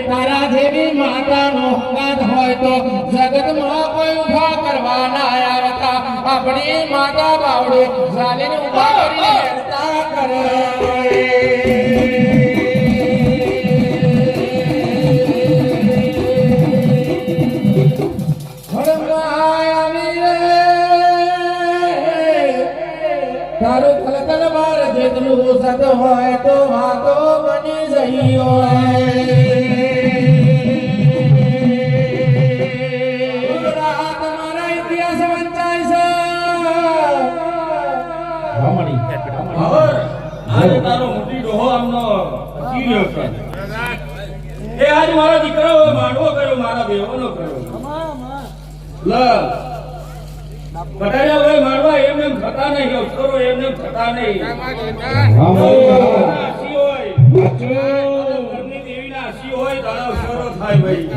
તારા જેવી માતાનો હંગાત હોય તો જગતમાં કોઈ ઉભા કરવા ના આવતા આપણી માતા બાવડે ઝાલીને ઉભા કરી હેડતા કરે તારું કલકલ બાર જેટલું સત હોય તો વાતો બની જઈ હોય તમારા ઇતિહાસ વંચાય છે તારો મોટી ડોહો આમનો રહ્યો છે એ આજ મારા દીકરાઓ માંડવો કર્યો મારા દેવોનો કર્યો લ બટાયા ભાઈ મારવા એમને થતા નહીં અક્ષરો એમને થતા નહીં આશી હોય ઘરની દેવીના આશી હોય તારા અક્ષરો થાય ભાઈ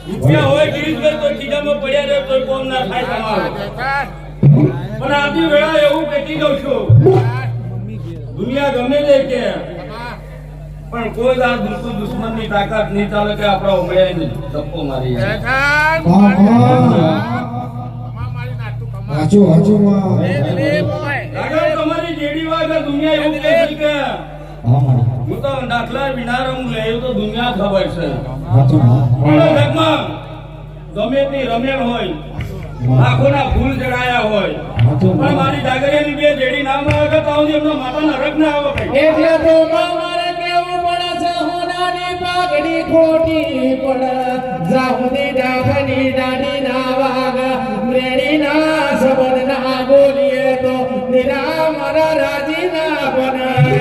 રૂપિયા હોય ગીરીશભાઈ તો ખીજામાં પડ્યા રહે તો કોમ ના થાય તમારો પણ આથી વેળા એવું કહેતી દઉં છું દુનિયા ગમે તે કે પણ કોઈ દાર દુશ્મનની તાકાત નહીં ચાલે કે આપણા ઉમળ્યા નહીં ધક્કો મારી તમારી જેડી વાત દુનિયા એવું કહે છે કે હું તો દાખલા વિના રમું લે એવું તો દુનિયા ખબર છે ગમે તે રમેલ હોય આંખોના ફૂલ જડાયા હોય પણ મારી જાગરિયાની બે જેડી નામ આવે તો એમનો માતા નરક ના આવે એટલે તો મારે કેવું પડે છે હોનાની પાઘડી ખોટી પડે જાહુદી ડાઘની દાડી ના વાગ મેણી ના શબ્દ ના બોલીએ તો નિરા મારા રાજી ના બને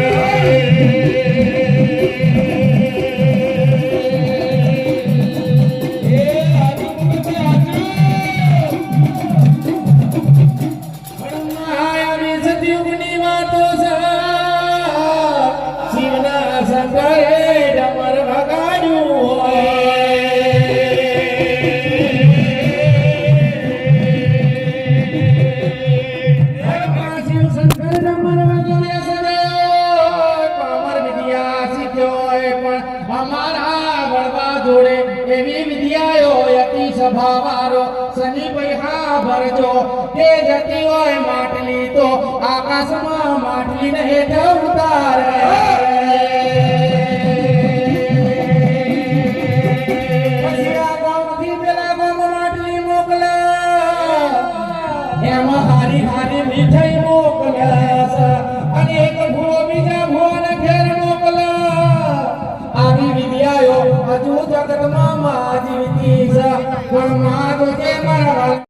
માટલી તો આકાશમાં માટલી ને હેઠ ઉતારે માટલી મોકલા એમાં હારી હારી મીઠાઈ મોકલા અને એક ભૂવો બીજા ભૂવાને ઘેર મોકલા આવી વિદ્યાઓ હજુ જગતમાં માં જીવતી છે પણ માં તો તે મારા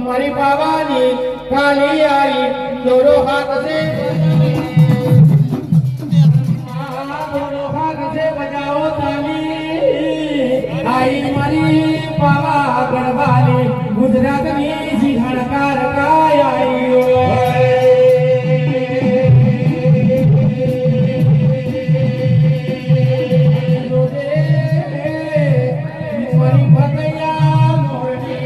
મારી બાવાની કાલી આઈ દોરો હાથ से बजाओ ताली आई मारी पावा गढ़वाली गुजरात में सिंहणकार का आई मारी भगैया मोरनी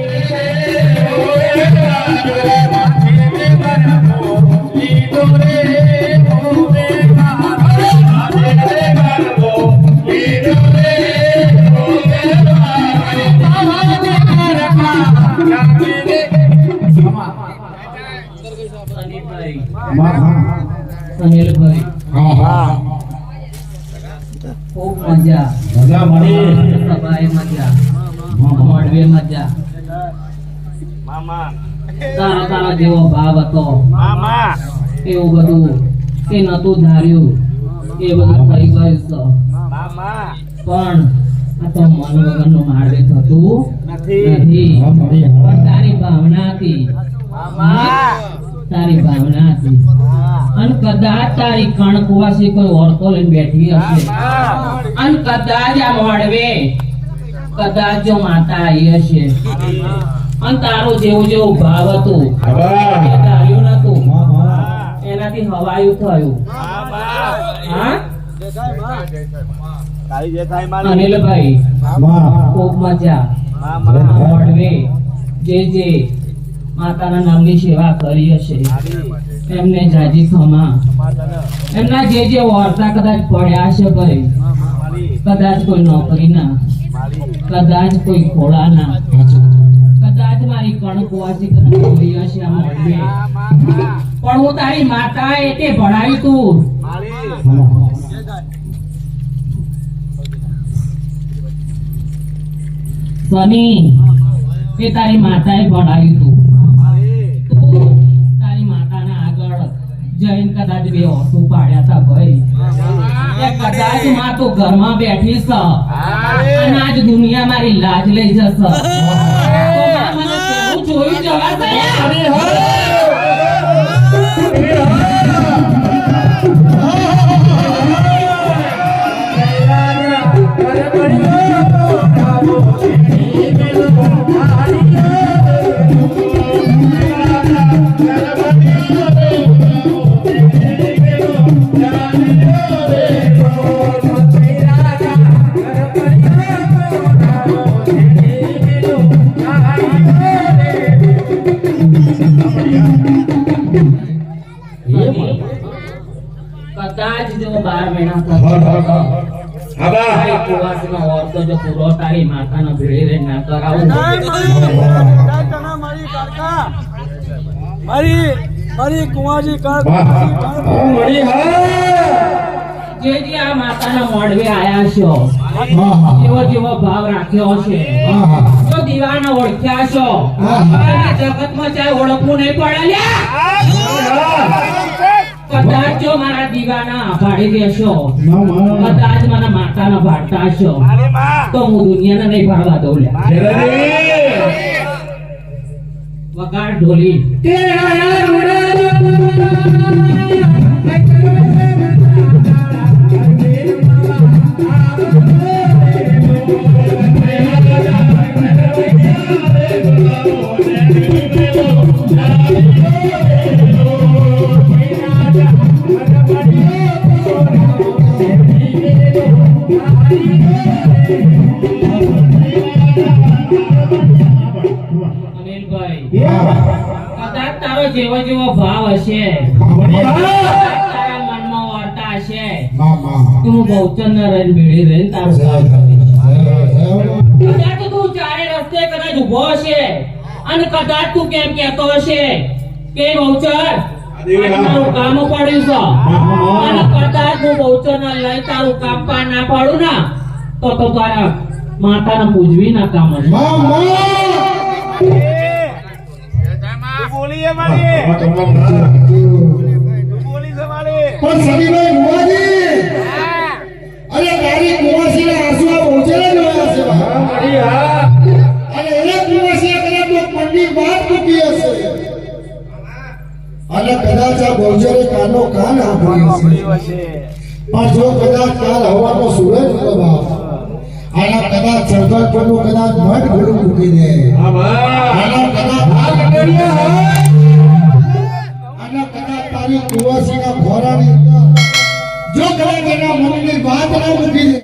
અનિલભાઈ ખૂબ મજા સભાએ મજા મોડવે મજા તારા જેવો ભાવ હતો એવું બધું તે નતું ધાર્યું એ બધું થઈ ગયું છે પણ આ તો મન વગરનું માળવે થતું નથી પણ તારી ભાવના હતી તારી ભાવના હતી અને કદાચ તારી કણકવાસી કોઈ ઓળખો લઈને બેઠી હશે અને કદાચ આ મોડવે કદાચ જો માતા આવી હશે અને તારો જેવું જેવું ભાવ હતું એ ધાર્યું નતું એનાથી હવાયું થયું હા અનિલભાઈ ખૂબ મજા મોડવે જે માતાના નામની સેવા કરી હશે એમને જાજી ખમા એમના જે વાર્તા કદાચ પડ્યા છે ભાઈ કદાચ કોઈ નોકરી ના કદાચ કોઈ ખોળા ના કદાચ મારી કણકવાસી કદાચ હોઈ હશે આ મોડવે પણ હું તારી માતા એટલે ભણાવી તું સની એ તારી માતાએ ભણાવ્યું તું તારી માતાના આગળ જઈને કદાચ બે ઓસુ પાડ્યા તા ભાઈ એ કદાચ માં તું ઘરમાં બેઠી છે અને આજ દુનિયા મારી લાજ લઈ જશે તો માં મને કેવું જોઈ જવા કદાચ જો 12 મહિના કુવાસનો ઓરતો જો પૂરો તારી માતાનો ભેળી રે ના કરાવું મારી કુવાજી જે આ માતાના મોડવે આયા છો એવો જેવો ભાવ રાખ્યો છે જો દીવાના ઓળખ્યા છો જગતમાં ચાહે ઓળખવું નહીં પડે કદાચ જો મારા દીવાના ભાડી દેશો કદાચ મારા માતાના ભાડતા છો તો હું દુનિયાને નહીં ભાડવા દઉં વગાડ ઢોલી કદાચ તારો જેવો જેવો ભાવ હશે તારા મનમાં વાર્તા હશે તું બહુચર ના રહીને ભેળી રહીને તારું કદાચ તું ચારે રસ્તે કદાચ ઉભો હશે અને કદાચ તું કેમ કહેતો હશે કે બહુચર તારું કામ પડ્યું છે અને કદાચ હું બહુચર ના લઈ તારું કામ પાર ના પાડું ના તો તારા માતાને પૂજવી ના કામ હશે બોલી મારી બોલી છે મારી પણ સમીભાઈ મુવાજી અરે તારી કુવાસીના આંસુઓ પહોંચેલા જોયા છે અને એ કુવાસી કદાચ તો પંડિત વાત મૂકી હશે અને કદાચ આ બહુચરે કાનો કાન સાંભળ્યો હશે પણ જો કદાચ કાલ હવાનો સૂરજ પ્રભાવ આના કદાચ સરદાર પરનું કદાચ મઠ ઘોડું મૂકી દે આના કદાચ તારી કુવાસીના ખોરાની જો કદાચ એના મનની વાત ના મૂકી દે